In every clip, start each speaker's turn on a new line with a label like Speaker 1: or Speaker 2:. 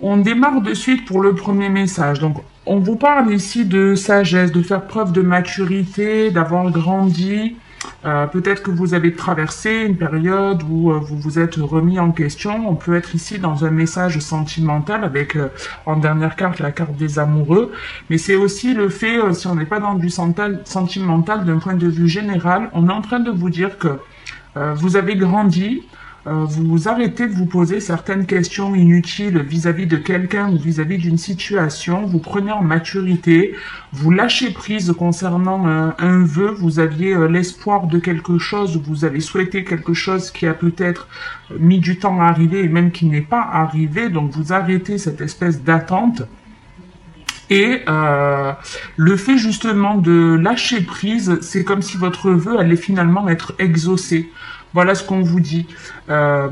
Speaker 1: On démarre de suite pour le premier message. Donc, on vous parle ici de sagesse, de faire preuve de maturité, d'avoir grandi. Peut-être que vous avez traversé une période où vous vous êtes remis en question. On peut être ici dans un message sentimental avec en dernière carte la carte des amoureux. Mais c'est aussi le fait, si on n'est pas dans du sentimental d'un point de vue général, on est en train de vous dire que vous avez grandi, vous arrêtez de vous poser certaines questions inutiles vis-à-vis de quelqu'un ou vis-à-vis d'une situation, vous prenez en maturité, vous lâchez prise concernant un vœu, vous aviez l'espoir de quelque chose, vous avez souhaité quelque chose qui a peut-être mis du temps à arriver et même qui n'est pas arrivé, donc vous arrêtez cette espèce d'attente. Et le fait justement de lâcher prise, c'est comme si votre vœu allait finalement être exaucé. Voilà ce qu'on vous dit. Le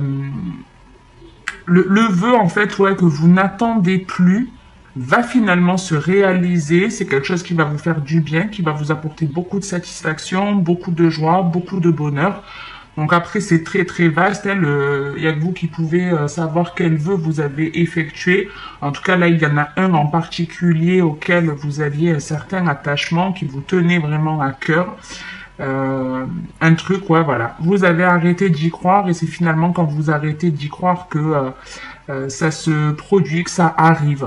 Speaker 1: vœu, en fait, ouais, que vous n'attendez plus, va finalement se réaliser. C'est quelque chose qui va vous faire du bien, qui va vous apporter beaucoup de satisfaction, beaucoup de joie, beaucoup de bonheur. Donc après, c'est très très vaste. Il y a que vous qui pouvez savoir quel vœu vous avez effectué. En tout cas, là, il y en a un en particulier auquel vous aviez un certain attachement, qui vous tenait vraiment à cœur. Un truc, ouais, voilà. Vous avez arrêté d'y croire et c'est finalement quand vous arrêtez d'y croire que ça se produit, que ça arrive.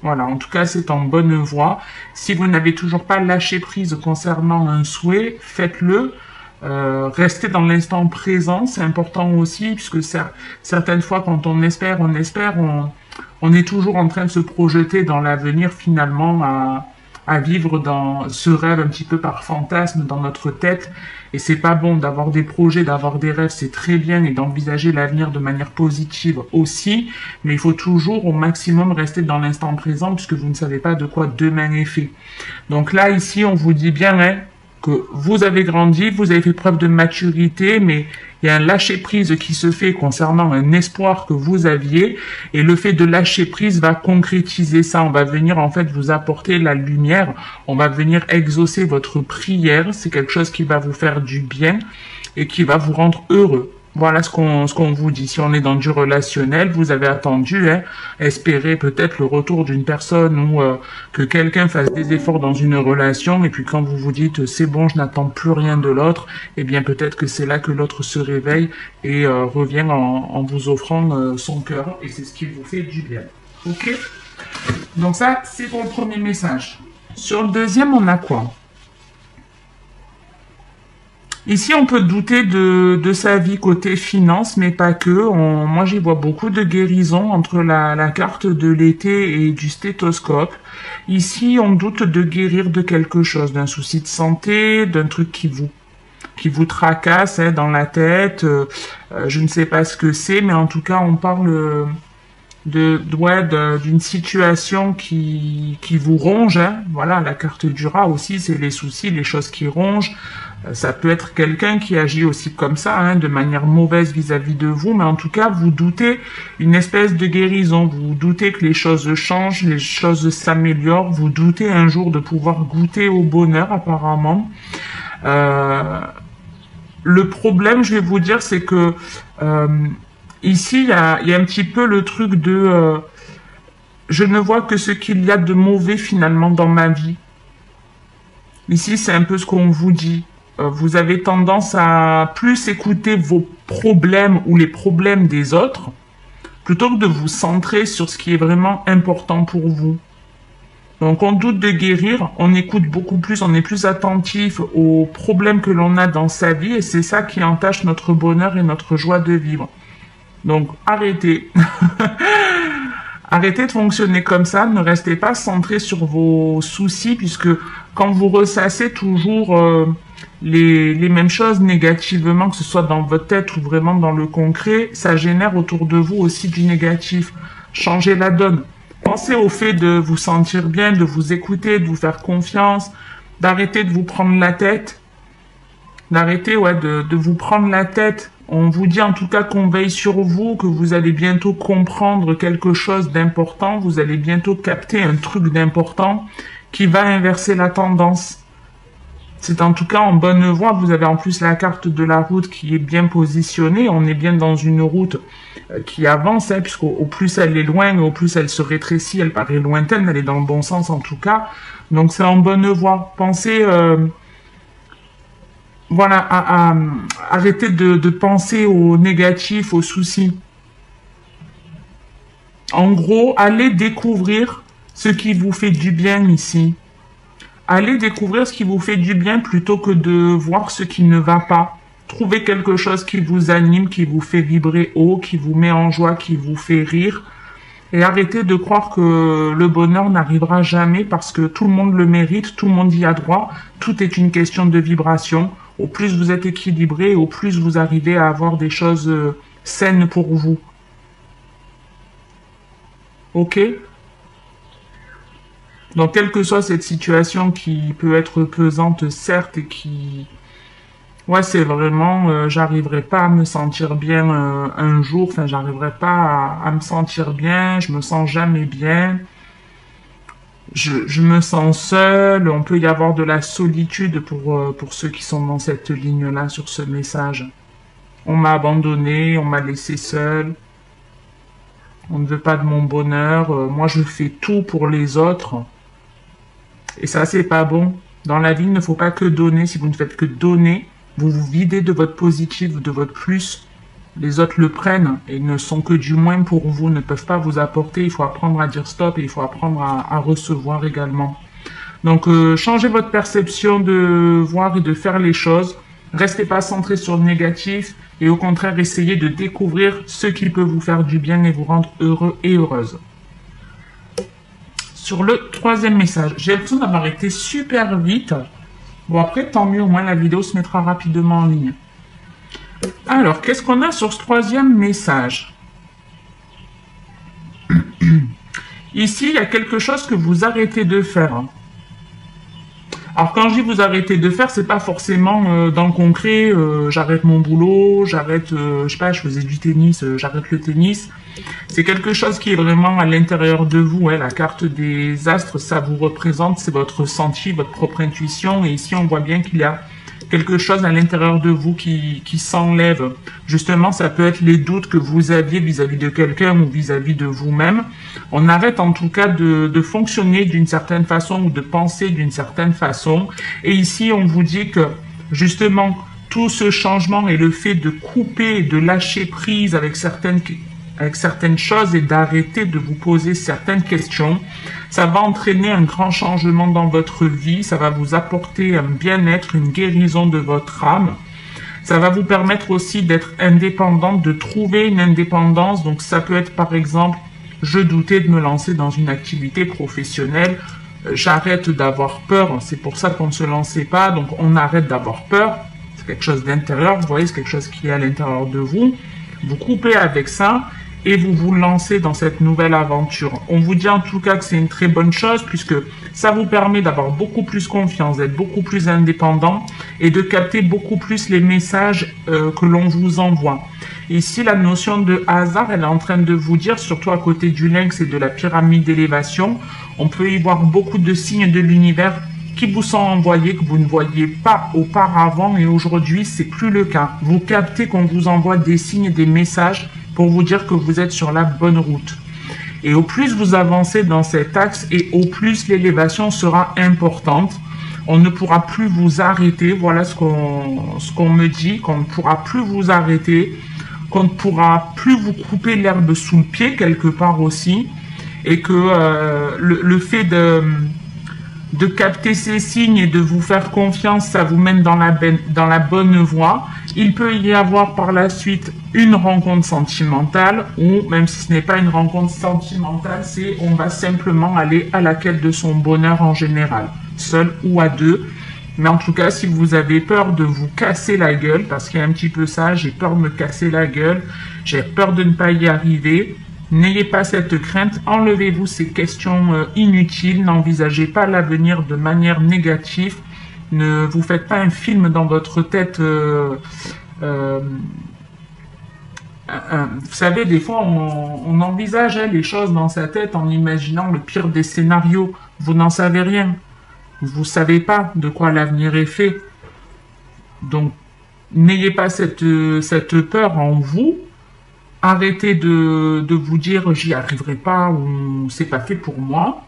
Speaker 1: Voilà, en tout cas, c'est en bonne voie. Si vous n'avez toujours pas lâché prise concernant un souhait, faites-le. Restez dans l'instant présent, c'est important aussi, puisque certaines fois, quand on espère, on est toujours en train de se projeter dans l'avenir finalement à vivre dans ce rêve un petit peu par fantasme dans notre tête. Et c'est pas bon d'avoir des projets, d'avoir des rêves, c'est très bien, et d'envisager l'avenir de manière positive aussi, mais il faut toujours au maximum rester dans l'instant présent puisque vous ne savez pas de quoi demain est fait. Donc là, ici, on vous dit bien, hein, que vous avez grandi, vous avez fait preuve de maturité, mais il y a un lâcher-prise qui se fait concernant un espoir que vous aviez, et le fait de lâcher prise va concrétiser ça. On va venir en fait vous apporter la lumière, on va venir exaucer votre prière, c'est quelque chose qui va vous faire du bien et qui va vous rendre heureux. Voilà ce qu'on vous dit. Si on est dans du relationnel, vous avez attendu, hein, espérer peut-être le retour d'une personne ou que quelqu'un fasse des efforts dans une relation, et puis quand vous vous dites c'est bon, je n'attends plus rien de l'autre, eh bien peut-être que c'est là que l'autre se réveille et revient en vous offrant son cœur, et c'est ce qui vous fait du bien. Ok? Donc ça, c'est pour le premier message. Sur le deuxième, on a quoi? Ici, on peut douter de sa vie côté finance, mais pas que. Moi, j'y vois beaucoup de guérison entre la carte de l'été et du stéthoscope. Ici, on doute de guérir de quelque chose, d'un souci de santé, d'un truc qui vous tracasse, hein, dans la tête. Je ne sais pas ce que c'est, mais en tout cas, on parle d'une situation qui vous ronge, hein. Voilà, la carte du rat aussi, c'est les soucis, les choses qui rongent. Ça peut être quelqu'un qui agit aussi comme ça, hein, de manière mauvaise vis-à-vis de vous, mais en tout cas, vous doutez une espèce de guérison, vous doutez que les choses changent, les choses s'améliorent, vous doutez un jour de pouvoir goûter au bonheur, apparemment. Le problème, je vais vous dire, c'est que ici, il y a un petit peu le truc de je ne vois que ce qu'il y a de mauvais finalement dans ma vie. Ici, c'est un peu ce qu'on vous dit. Vous avez tendance à plus écouter vos problèmes ou les problèmes des autres, plutôt que de vous centrer sur ce qui est vraiment important pour vous. Donc on doute de guérir, on écoute beaucoup plus, on est plus attentif aux problèmes que l'on a dans sa vie, et c'est ça qui entache notre bonheur et notre joie de vivre. Donc arrêtez. Arrêtez de fonctionner comme ça, ne restez pas centré sur vos soucis, puisque quand vous ressassez toujours les mêmes choses négativement, que ce soit dans votre tête ou vraiment dans le concret, ça génère autour de vous aussi du négatif. Changez la donne. Pensez au fait de vous sentir bien, de vous écouter, de vous faire confiance, d'arrêter de vous prendre la tête, d'arrêter de vous prendre la tête. On vous dit en tout cas qu'on veille sur vous, que vous allez bientôt comprendre quelque chose d'important, vous allez bientôt capter un truc d'important qui va inverser la tendance. C'est en tout cas en bonne voie. Vous avez en plus la carte de la route qui est bien positionnée. On est bien dans une route qui avance, hein, puisqu'au au plus elle est loin, au plus elle se rétrécit, elle paraît lointaine, elle est dans le bon sens en tout cas. Donc c'est en bonne voie. Pensez, voilà, arrêtez de penser aux négatifs, aux soucis. En gros, allez découvrir ce qui vous fait du bien ici. Allez découvrir ce qui vous fait du bien plutôt que de voir ce qui ne va pas. Trouvez quelque chose qui vous anime, qui vous fait vibrer haut, qui vous met en joie, qui vous fait rire. Et arrêtez de croire que le bonheur n'arrivera jamais parce que tout le monde le mérite, tout le monde y a droit. Tout est une question de vibration. Au plus vous êtes équilibré, au plus vous arrivez à avoir des choses saines pour vous. Ok? Donc, quelle que soit cette situation qui peut être pesante, certes, et qui... Ouais, c'est vraiment... j'arriverai pas à me sentir bien un jour, enfin, j'arriverai pas à me sentir bien, je me sens jamais bien, je me sens seul, on peut y avoir de la solitude pour ceux qui sont dans cette ligne-là, sur ce message. On m'a abandonné, on m'a laissé seul, on ne veut pas de mon bonheur, moi je fais tout pour les autres. Et ça, c'est pas bon. Dans la vie, il ne faut pas que donner. Si vous ne faites que donner, vous vous videz de votre positif, de votre plus. Les autres le prennent et ne sont que du moins pour vous, ne peuvent pas vous apporter. Il faut apprendre à dire stop et il faut apprendre à recevoir également. Donc, changez votre perception de voir et de faire les choses. Restez pas centré sur le négatif et au contraire, essayez de découvrir ce qui peut vous faire du bien et vous rendre heureux et heureuse. Sur le troisième message, j'ai l'impression d'avoir été super vite. Bon, après, tant mieux, au moins la vidéo se mettra rapidement en ligne. Alors, qu'est-ce qu'on a sur ce troisième message? Ici, il y a quelque chose que vous arrêtez de faire. Alors, quand je dis vous arrêtez de faire, c'est pas forcément dans le concret, j'arrête mon boulot, j'arrête, je sais pas, je faisais du tennis, j'arrête le tennis. C'est quelque chose qui est vraiment à l'intérieur de vous. Hein. La carte des astres, ça vous représente, c'est votre ressenti, votre propre intuition. Et ici, on voit bien qu'il y a quelque chose à l'intérieur de vous qui s'enlève. Justement, ça peut être les doutes que vous aviez vis-à-vis de quelqu'un ou vis-à-vis de vous-même. On arrête en tout cas de fonctionner d'une certaine façon ou de penser d'une certaine façon. Et ici, on vous dit que justement, tout ce changement et le fait de couper et de lâcher prise avec certaines choses et d'arrêter de vous poser certaines questions, ça va entraîner un grand changement dans votre vie, ça va vous apporter un bien-être, une guérison de votre âme. Ça va vous permettre aussi d'être indépendante, de trouver une indépendance. Donc ça peut être par exemple, je doutais de me lancer dans une activité professionnelle, j'arrête d'avoir peur, c'est pour ça qu'on ne se lançait pas, donc on arrête d'avoir peur. C'est quelque chose d'intérieur, vous voyez, c'est quelque chose qui est à l'intérieur de vous. Vous coupez avec ça et vous vous lancez dans cette nouvelle aventure. On vous dit en tout cas que c'est une très bonne chose puisque ça vous permet d'avoir beaucoup plus confiance, d'être beaucoup plus indépendant et de capter beaucoup plus les messages que l'on vous envoie. Ici, la notion de hasard, elle est en train de vous dire, surtout à côté du lynx et de la pyramide d'élévation, on peut y voir beaucoup de signes de l'univers qui vous sont envoyés, que vous ne voyiez pas auparavant et aujourd'hui, c'est plus le cas. Vous captez qu'on vous envoie des signes, des messages pour vous dire que vous êtes sur la bonne route. Et au plus vous avancez dans cet axe et au plus l'élévation sera importante, on ne pourra plus vous arrêter. Voilà ce qu'on me dit, qu'on ne pourra plus vous arrêter, qu'on ne pourra plus vous couper l'herbe sous le pied quelque part aussi, et que le fait de capter ces signes et de vous faire confiance, ça vous mène dans la bonne voie. Il peut y avoir par la suite une rencontre sentimentale, ou même si ce n'est pas une rencontre sentimentale, c'est on va simplement aller à la quête de son bonheur en général, seul ou à deux. Mais en tout cas, si vous avez peur de vous casser la gueule, parce qu'il y a un petit peu ça, j'ai peur de me casser la gueule, j'ai peur de ne pas y arriver, n'ayez pas cette crainte, enlevez-vous ces questions inutiles, n'envisagez pas l'avenir de manière négative, ne vous faites pas un film dans votre tête. Vous savez, des fois, on envisage les choses dans sa tête en imaginant le pire des scénarios. Vous n'en savez rien. Vous savez pas de quoi l'avenir est fait. Donc, n'ayez pas cette peur en vous. Arrêtez de vous dire j'y arriverai pas ou c'est pas fait pour moi.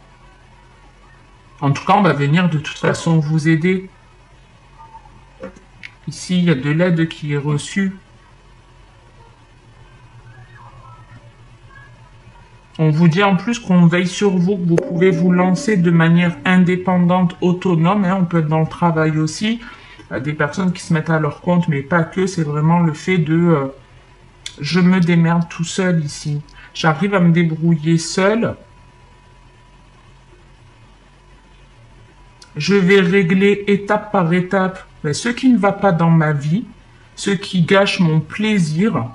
Speaker 1: En tout cas, on va venir de toute façon vous aider. Ici, il y a de l'aide qui est reçue. On vous dit en plus qu'on veille sur vous, que vous pouvez vous lancer de manière indépendante, autonome. On peut être dans le travail aussi. Des personnes qui se mettent à leur compte, mais pas que. C'est vraiment le fait de je me démerde tout seul ici. J'arrive à me débrouiller seul. Je vais régler étape par étape ce qui ne va pas dans ma vie, ce qui gâche mon plaisir,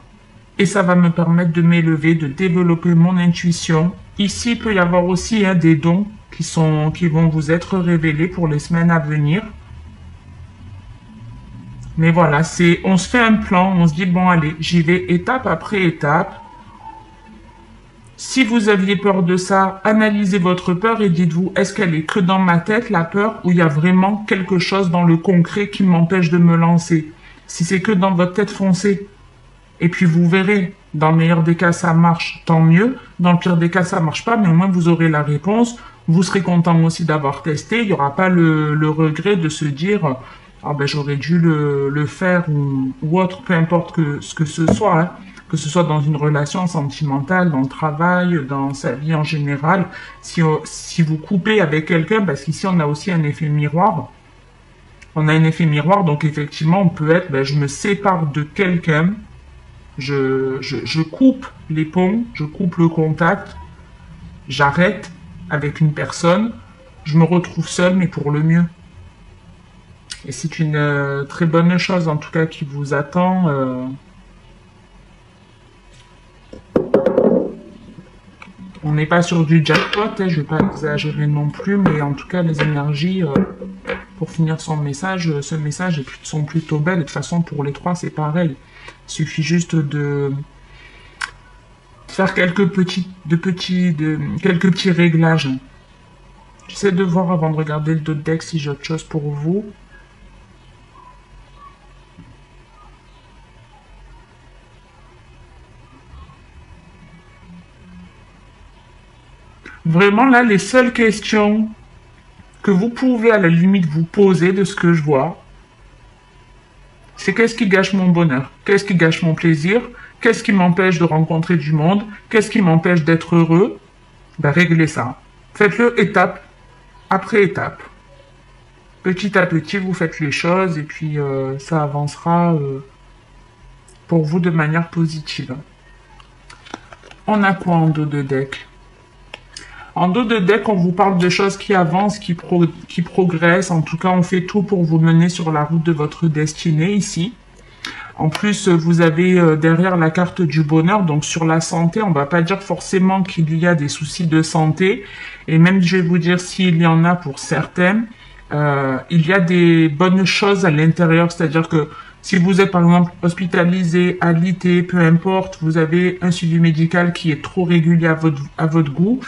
Speaker 1: et ça va me permettre de m'élever, de développer mon intuition. Ici, il peut y avoir aussi des dons qui vont vous être révélés pour les semaines à venir. Mais voilà, on se fait un plan, on se dit, bon allez, j'y vais étape après étape. Si vous aviez peur de ça, analysez votre peur et dites-vous, est-ce qu'elle est que dans ma tête, la peur, ou il y a vraiment quelque chose dans le concret qui m'empêche de me lancer? Si c'est que dans votre tête, foncez. Et puis vous verrez, dans le meilleur des cas, ça marche, tant mieux. Dans le pire des cas, ça marche pas, mais au moins vous aurez la réponse. Vous serez content aussi d'avoir testé. Il n'y aura pas le regret de se dire, ah ben j'aurais dû le faire ou autre, peu importe ce que ce soit. Que ce soit dans une relation sentimentale, dans le travail, dans sa vie en général. Si vous coupez avec quelqu'un, parce qu'ici on a aussi un effet miroir. On a un effet miroir, donc effectivement on peut être, je me sépare de quelqu'un, je coupe les ponts, je coupe le contact, j'arrête avec une personne, je me retrouve seul, mais pour le mieux. Et c'est une très bonne chose en tout cas qui vous attend. On n'est pas sur du jackpot, je ne vais pas exagérer non plus, mais en tout cas les énergies, pour finir ce message sont plutôt belles. De toute façon pour les trois c'est pareil. Il suffit juste de faire quelques petits réglages. J'essaie de voir avant de regarder le dos de deck si j'ai autre chose pour vous. Vraiment là, les seules questions que vous pouvez à la limite vous poser de ce que je vois, c'est qu'est-ce qui gâche mon bonheur? Qu'est-ce qui gâche mon plaisir? Qu'est-ce qui m'empêche de rencontrer du monde? Qu'est-ce qui m'empêche d'être heureux? Réglez ça. Faites-le étape après étape. Petit à petit, vous faites les choses et puis ça avancera pour vous de manière positive. On a quoi en dos de deck? En dos de deck, on vous parle de choses qui avancent, qui progressent. En tout cas, on fait tout pour vous mener sur la route de votre destinée ici. En plus, vous avez derrière la carte du bonheur, donc sur la santé, on va pas dire forcément qu'il y a des soucis de santé. Et même, je vais vous dire s'il y en a pour certaines, il y a des bonnes choses à l'intérieur. C'est-à-dire que si vous êtes par exemple hospitalisé, alité, peu importe, vous avez un suivi médical qui est trop régulier à votre goût.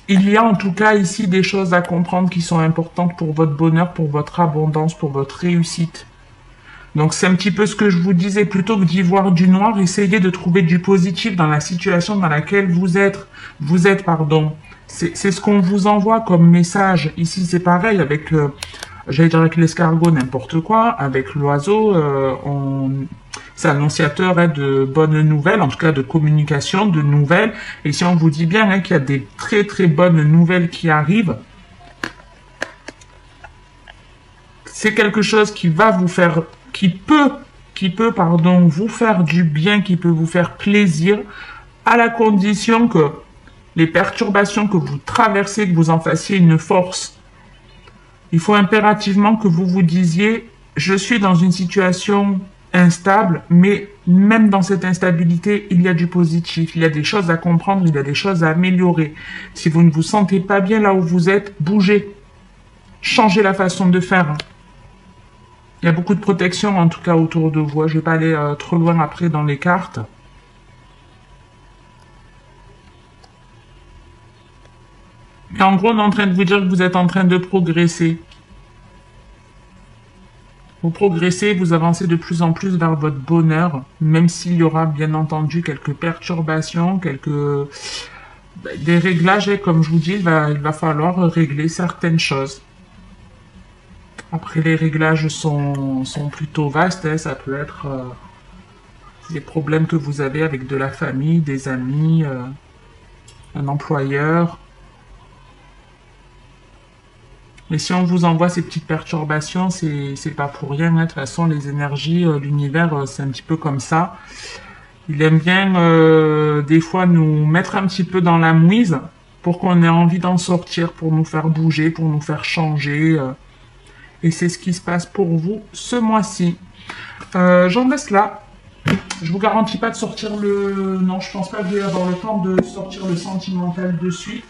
Speaker 1: Il y a en tout cas ici des choses à comprendre qui sont importantes pour votre bonheur, pour votre abondance, pour votre réussite. Donc c'est un petit peu ce que je vous disais, plutôt que d'y voir du noir, essayez de trouver du positif dans la situation dans laquelle vous êtes. C'est ce qu'on vous envoie comme message. Ici c'est pareil avec, j'allais dire avec l'escargot, n'importe quoi, avec l'oiseau, c'est annonciateur de bonnes nouvelles, en tout cas de communication, de nouvelles. Et si on vous dit bien qu'il y a des très très bonnes nouvelles qui arrivent, c'est quelque chose qui va vous faire, qui peut vous faire du bien, qui peut vous faire plaisir, à la condition que les perturbations que vous traversez, que vous en fassiez une force. Il faut impérativement que vous vous disiez, je suis dans une situation instable, mais même dans cette instabilité, il y a du positif, il y a des choses à comprendre, il y a des choses à améliorer. Si vous ne vous sentez pas bien là où vous êtes, bougez. Changez la façon de faire. Il y a beaucoup de protection en tout cas autour de vous. Je ne vais pas aller trop loin après dans les cartes. Et en gros, on est en train de vous dire que vous êtes en train de progresser. Vous progressez, vous avancez de plus en plus vers votre bonheur, même s'il y aura bien entendu quelques perturbations, des réglages, et comme je vous dis, il va falloir régler certaines choses. Après, les réglages sont plutôt vastes, hein. Ça peut être des problèmes que vous avez avec de la famille, des amis, un employeur. Mais si on vous envoie ces petites perturbations, c'est pas pour rien, hein. De toute façon, les énergies, l'univers, c'est un petit peu comme ça. Il aime bien des fois nous mettre un petit peu dans la mouise pour qu'on ait envie d'en sortir, pour nous faire bouger, pour nous faire changer. Et c'est ce qui se passe pour vous ce mois-ci. J'en laisse là. Je vous garantis pas de sortir le... Non, je pense pas que je vais avoir le temps de sortir le sentimental de suite.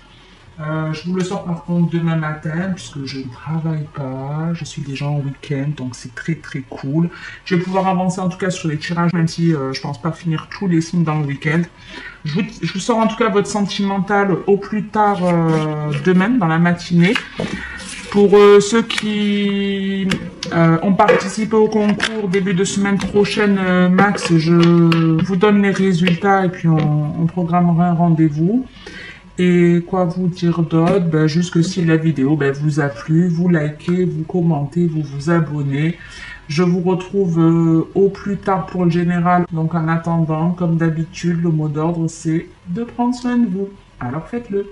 Speaker 1: Je vous le sors par contre demain matin, puisque je ne travaille pas, je suis déjà en week-end, donc c'est très très cool. Je vais pouvoir avancer en tout cas sur les tirages, même si je pense pas finir tous les signes dans le week-end. Je vous sors en tout cas votre sentimental au plus tard demain, dans la matinée. Pour ceux qui ont participé au concours début de semaine prochaine, max, je vous donne les résultats et puis on programmera un rendez-vous. Et quoi vous dire d'autre? Ben, juste que si la vidéo vous a plu, vous likez, vous commentez, vous vous abonnez. Je vous retrouve au plus tard pour le général. Donc en attendant, comme d'habitude, le mot d'ordre c'est de prendre soin de vous. Alors faites-le.